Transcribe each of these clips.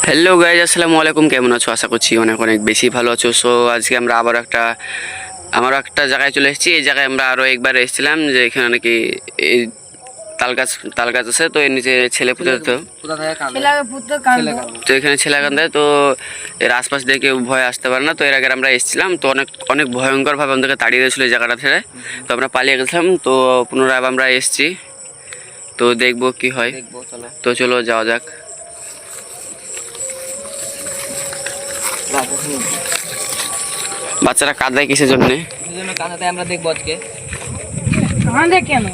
Hello guys, আসসালামু আলাইকুম। কেমন আছো? আশা করছি অনেক অনেক বেশি ভালো আছো। সো আজকে আমরা আবার আমারও একটা জায়গায় চলে এসেছি। এই জায়গায় আমরা আরও একবার এসেছিলাম, যে এখানে নাকি এই তাল গাছ আছে। তো এর নিচে ছেলে পুঁতে দিত, তো এখানে ছেলে কান্দায়। তো এর আশপাশ দিয়ে কেউ ভয় আসতে পারে না। তো এর আগে আমরা এসেছিলাম, তো অনেক অনেক ভয়ঙ্করভাবে আমাদেরকে তাড়িয়ে দিয়েছিল এই জায়গাটা থেকে। তো আমরা পালিয়ে গেছিলাম। তো পুনরায় আমরা এসেছি, তো দেখবো কি হয়। তো চলো যাওয়া যাক। বাচ্চারা কাঁদায় কিসের জন্যে? কাঁদাতে আমরা দেখবো আজকে। কেন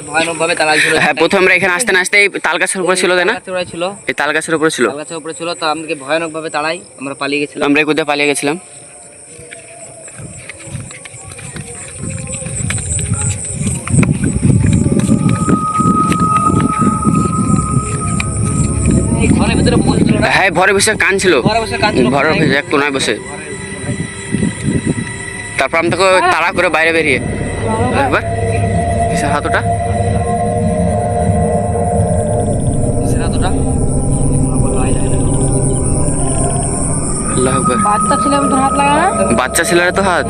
ভয়ানক ভাবে তাড়াই ছিল। হ্যাঁ, প্রথমে আমরা এখানে আসতে না আসতে এই তাল গাছের উপরে ছিল, তাই না? এই তাল গাছের উপরে ছিল, তো আমাদেরকে ভয়ানক ভাবে তাড়াই, আমরা পালিয়ে গেছিলাম। আমরা কোথায় পালিয়ে গেছিলাম। এই ঘরের ভিতরে বসছিল না? হ্যাঁ, ভরে বসে কান ছিল, ঘরের এক কোনায় বসে। তারপর আমি তোকে তাড়া করে বাইরে বেরিয়ে একবার কিসের হাতটা বাচ্চা ছেলে তোর হাত লাগা না? বাচ্চা ছেলেরা তো হাত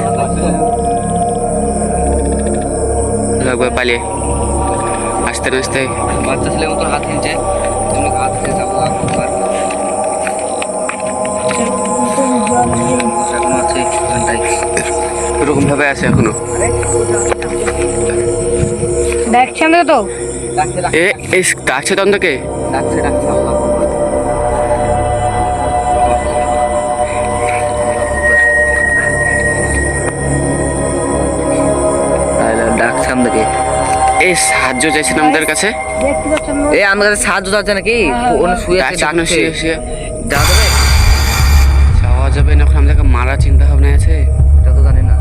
একবার পালিয়ে আসতে আসতে বাচ্চা ছেলে মতো হাত নিচে হাত এরকম ভাবে আছে এখনো। দেখছেন তো ডাকছে তন্দকে। ডাকছে আমাদেরকে। এই সাহায্য চাইছেন আমাদের কাছে। দেখতে পাচ্ছেন না? এই আমাদের কাছে সাহায্য চাচ্ছে নাকি? শুয়ে আছে, শুয়ে যাওয়া যাবে? যাওয়া যাবে না, এখন আমাদেরকে মারা চিন্তা ভাবনা আছে। এটা তো জানি না।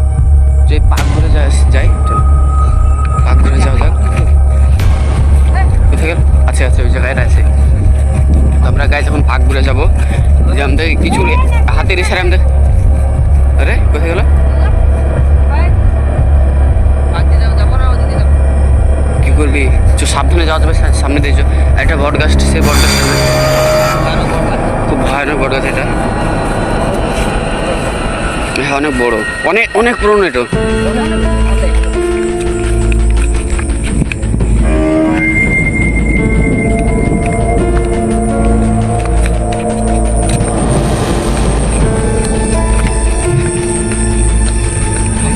যে পাক ঘুরে যাই, চলো পাক ঘুরে যাওয়া যাক। কোথায় গেল? আচ্ছা ওই জায়গায় আছে। আমরা গায়ে যখন পাক ঘুরে যাবো, যে আমাদের কিছু হাতের ইশারা আমাদের। আরে কোথায় গেল? কি করবি? সাবধানে যাওয়া যাবে, সামনে দিয়েছ একটা বট গাছ, সেই বট গাছটা খুব ভয়ানক বট গাছ এটা। হ্যাঁ, অনেক বড়, অনেক পুরনো এটা।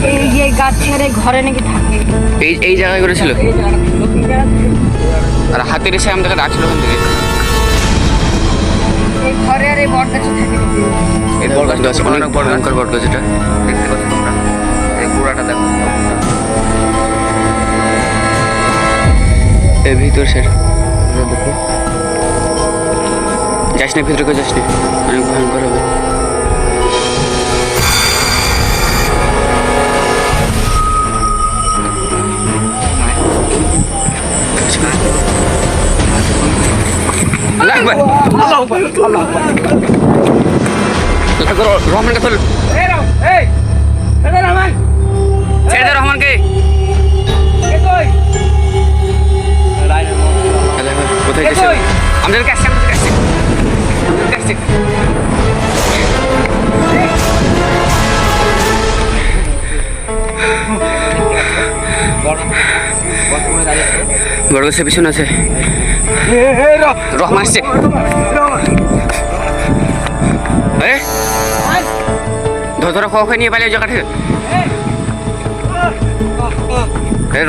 এই যে গাছের ঘরে নাকি থাকে, এই জায়গায় করেছিল। আর হাতের এসে আমাদেরকে ডাকছিল ওখান থেকে। এই ঘরে আর এই বট গাছে থাকে। এই বট গাছটা আছে, অনেক ভয়ঙ্কর বট গাছ এটা। দেখতে পাচ্ছ তোমরা? এই গোড়াটা দেখো। এই ভিতর সেটা যাস না, ভিতরে কেউ যাস না, অনেক ভয়ঙ্কর হবে। রহমানকে তোল, ছেড়ে দে রহমানকে। কোথায় গেছে? আমাদের কাছে বড় গাছের পিছনে আছে। রহমান আসছে। ধর খাওয়া নিয়ে পালিয়ে জায়গা থেকে।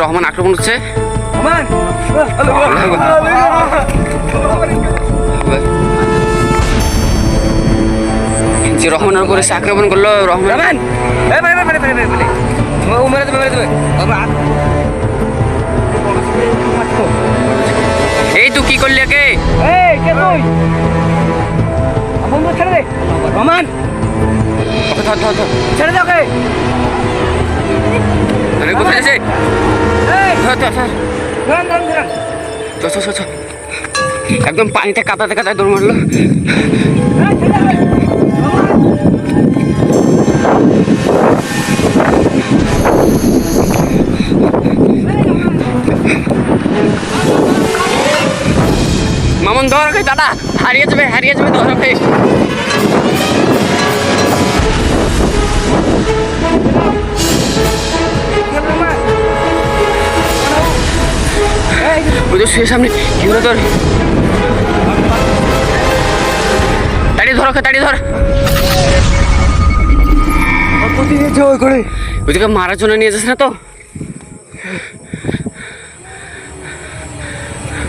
রহমান আক্রমণ হচ্ছে। যে রহমানের উপরে সে আক্রমণ করলো। রহমান এই তুই কি করলি? কে রহমান ছেড়ে দাও। কোথায় আছে? একদম পানিতে কাঁদাতে দৌড় মারলো। ধর ওকে দাদা, হারিয়ে যাবে ধর ওকে। ওই তো শুয়ে সামনে কি হলো তোর? তাড়িয়ে ধর ওকে, তাড়িয়ে ধর। ওইদিকে মারার জন্য নিয়ে যাস না তো।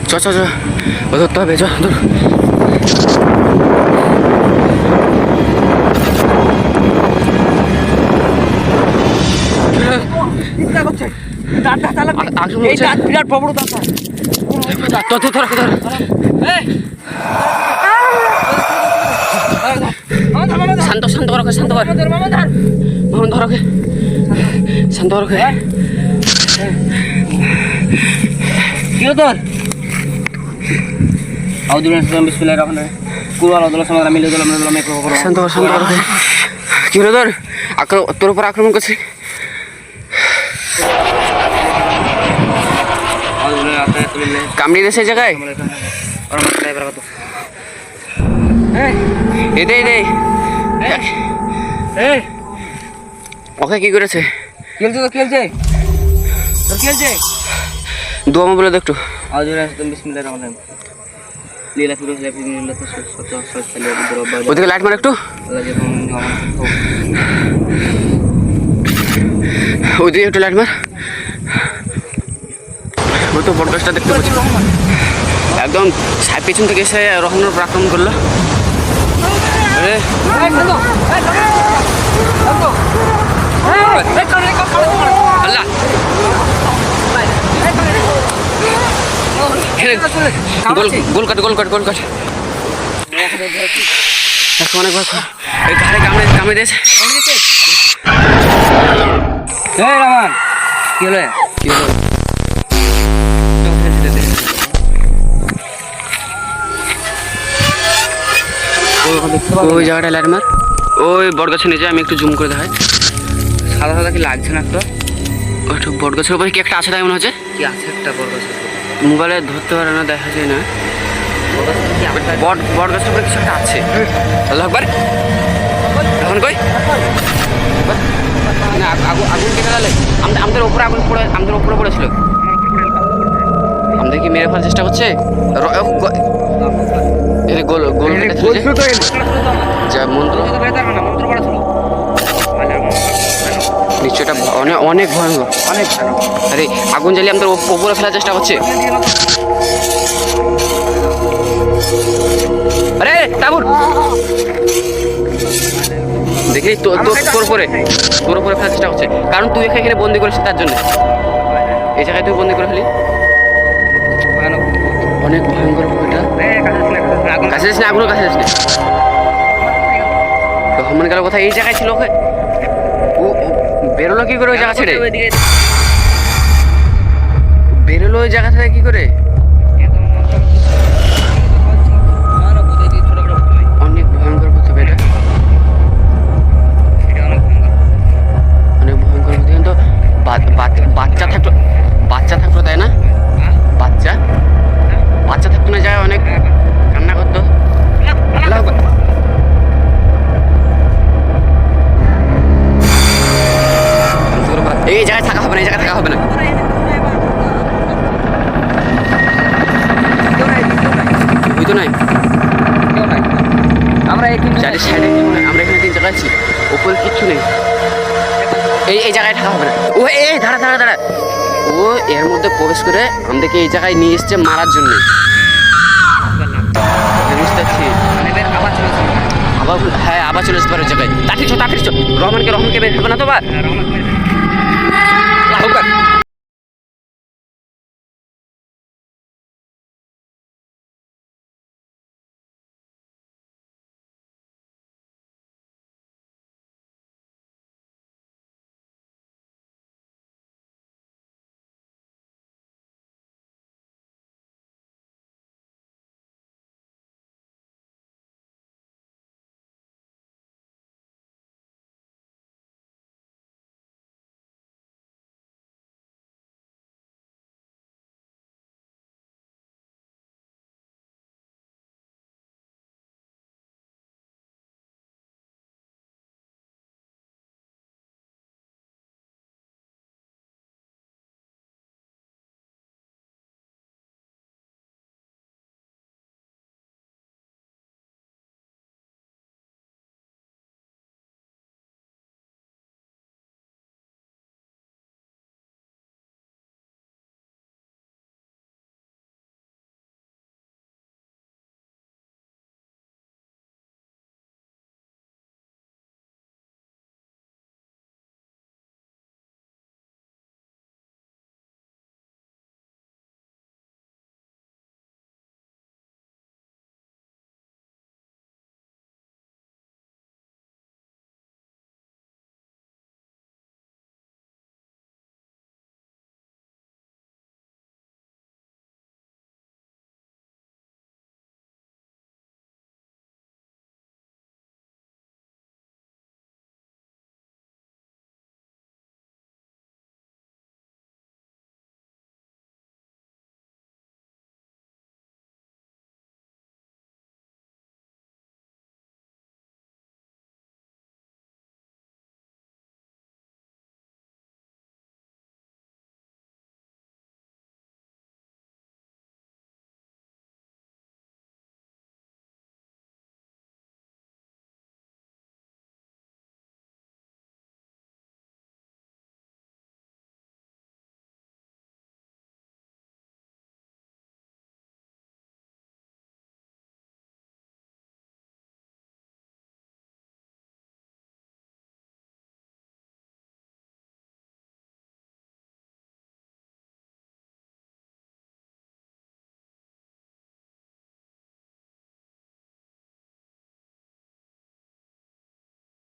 চ চ চ, ও ধরতে হবে, চ ধর। বিরাট বড় দাদা। ধর ধর। শান্ত শান্ত কর ওকে, শান্ত কর। মামন ধর ওকে, শান্ত কর ওকে। কি হলো তোর? বিসমিল্লাহির রহমানির রহিম। কুল আল্লাহু সামাদ মিলে দিলাম আমি করব। শান্ত কর ওকে। কি হলো তোর? তোর উপর আক্রমণ করছে। কামড়িয়ে দিয়েছে এই জায়গায়। ওকে কি করেছে? খেলছে দোয়া বলে দে একটু। বিসমিল্লাহির রহমানির রহিম। লীলা পুরো লীলা বিসমিল্লাহ তো সত্য সত্য চালিয়ে ওদিকে লাইট মার একটু। ওইদিকে একটু লাইট মার। ওই তো বড়গাছটা দেখতে পাচ্ছি, একদম পেছন থেকে এসে রহমানের উপর আক্রমণ করলো। আরে আল্লাহ, গোল কাট। অনেক ভয়, এই ঘাড়ে কামড়ে দিয়েছে। রহমান কি হলো? ওই জায়গাটা লাইট মার। ওই বটগাছের নিচে আমি একটু জুম করে দেখাই। সাদা সাদা কি লাগছে না তো? ওইটা বটগাছের উপরে কি একটা আছে তাই মনে হচ্ছে। কি আছে একটা বড় গাছ? মোবাইলে ধরতে পারে না, দেখা যায় না। বটগাছের উপরে কিছু একটা আছে। আল্লাহ আকবার। এখন কই না, আগুন কেটে গেলে আমাদের উপরে পড়েছিল। আমাদের কি মেরে ফেলার চেষ্টা করছে? গোল যা মন্ত্র নিশ্চয় এটা অনেক ভয়ঙ্কর। আরে আগুন জ্বালিয়ে আমাদের উপরে ফেলার চেষ্টা করছে। আরে তাবুর দেখি তোর উপরে ফেলার চেষ্টা করছে, কারণ তুই এখানে বন্দি করেছিস তার জন্য। এই জায়গায় তুই বন্দি করে ফেলি। অনেক ভয়ঙ্কর এটা। কাছে যাস না, আগুনের কাছে যাস না। রহমান গেল কোথায়? এই জায়গায় ছিল। ওকে ও বেরোলো কি করে ওই জায়গা ছেড়ে? বেরোলো ওই জায়গা থেকে কি করে? অনেক ভয়ঙ্কর হতে হবে এটা, অনেক ভয়ঙ্কর হতে। কিন্তু বাচ্চা থাকতো তাই না? বাচ্চা থাকতো না, যায় অনেক কান্না করতো। এই জায়গায় থাকা হবে না, ওই তো নাই। আমরা চারি সাইডে আমরা এখানে 3 জায়গায় আছি, ওপরে কিচ্ছু নেই। এই জায়গায় থাকা হবে না। ও দাঁড়া, ও এর মধ্যে প্রবেশ করে আমাদেরকে এই জায়গায় নিয়ে এসছে মারার জন্য। বুঝতে পারছি। আবার চলে আসতে পারে ওই জায়গায়। তাড়াতাড়ি চ। রহমানকে বের হবে না তো বা।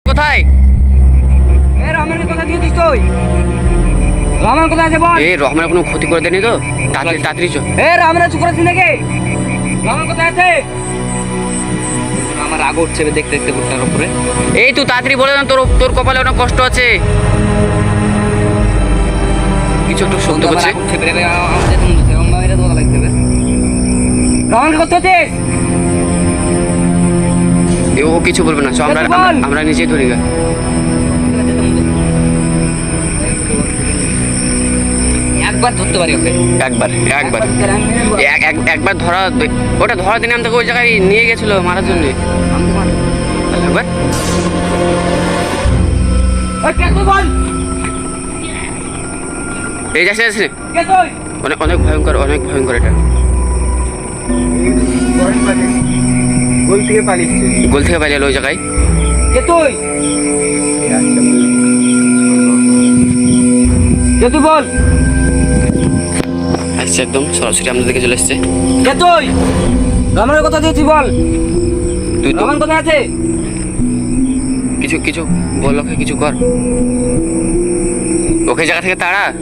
কোথায়? এ রহমানের কথা দিয়েছিস তুই? রহমান কোথায় আছে বল? এই রহমানের কোনো ক্ষতি করে দেয়নি তো? তাড়াতাড়ি তাড়াতাড়ি চো। এ রহমানের চুপ করেছিস নাকি? রহমান কোথায় আছে? আমার রাগ উঠছে দেখতে দেখতে বুকটার উপরে। এই তুই তাড়াতাড়ি বলে না, তোর তোর কপালে অনেক কষ্ট আছে। কিছু একটু শব্দ করছে। রহমানকে করতে হচ্ছিস? এ ও কিছু বলবে না, চ আমরা বল। আমরা- আমরা নিজেই ধরি গা। একবার ধরতে পারি ওকে। একবার একবার একবার ধরা, ওটা ধরা দিনে আমাকে ওই জায়গায় নিয়ে গেছিল মারার জন্য। একবার এই যাচ্ছে যাচ্ছে অনেক অনেক ভয়ঙ্কর, অনেক ভয়ঙ্কর এটা। গোল থেকে পালিয়েছে। গোল থেকে পালিয়ে এলো ওই জায়গায়। কে তুই? কে তুই বল? আসছে একদম সরাসরি আমাদের দিকে চলে এসছে। কে তুই? রহমানের কথা দিয়েছি বল। তুই তো রহমান কোথায় আছে? কিছু কিছু বল, ওকে কিছু কর, ওকে জায়গা থেকে তাড়া।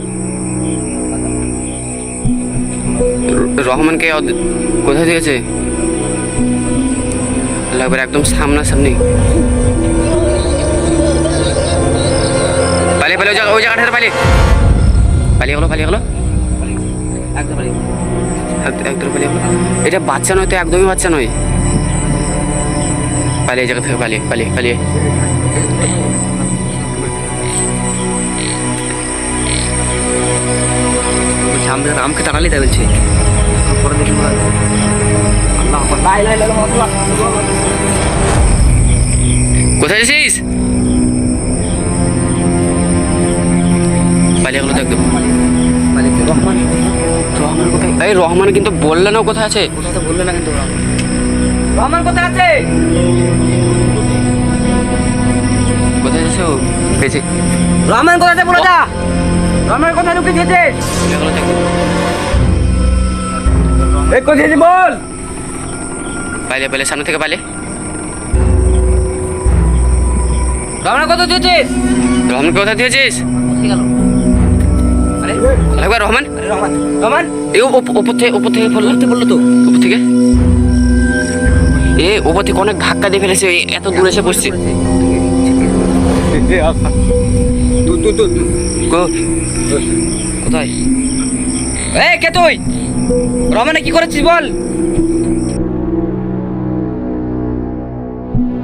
রহমানকে কোথায় দিয়েছে? লাগবে একদম সামনাসামনি। পালিয়ে পালিয়ে ওই জায়গাটাতে পালিয়ে পালিয়ে গেলো, পালিয়ে গেলো, একদম পারি। একদম পালিয়ে গেলো। এটা বাচ্চা নয় তো, একদমই বাচ্চা নয়। পালিয়ে এই জায়গা থেকে পালিয়ে পালিয়ে পালিয়ে। বলছি আমকে তাড়ালি তাই বলছি। পরে দেখি আল্লাহ আকবার, লা ইলাহা ইল্লাল্লাহ আল্লাহ। কোথায় আছিস? পালিয়ে গেলো তো একদম। পালিয়েছে। রহমান রহমান কোথায়? এই রহমান কিন্তু বললে না কোথায় আছে। কোথাও তো বললে না কিন্তু। রহমান কোথায় আছে? কোথায় আছে ও? পেয়েছি। রহমান কোথায় আছে বলে দা। রহমান কোথায় লুকিয়ে দিয়েছে? পালিয়ে গেলো তো একদম। এই কোথায় আছে বল। পালিয়ে পালিয়ে সামনে থেকে পালিয়ে। রহমান কোথায় দিয়েছিস? রহমান কোথায় দিয়েছিস? কোথায় গেল? আরে একবার রহমান, আরে রহমান রহমান এই উপর থেকে পড়লো তো উপর থেকে। এ উপর থেকে অনেক ধাক্কা দিয়ে ফেলেছে, এই এত দূরে এসে পড়ছে। কোথায়? এই কে তুই? রহমানে কি করেছিস বল।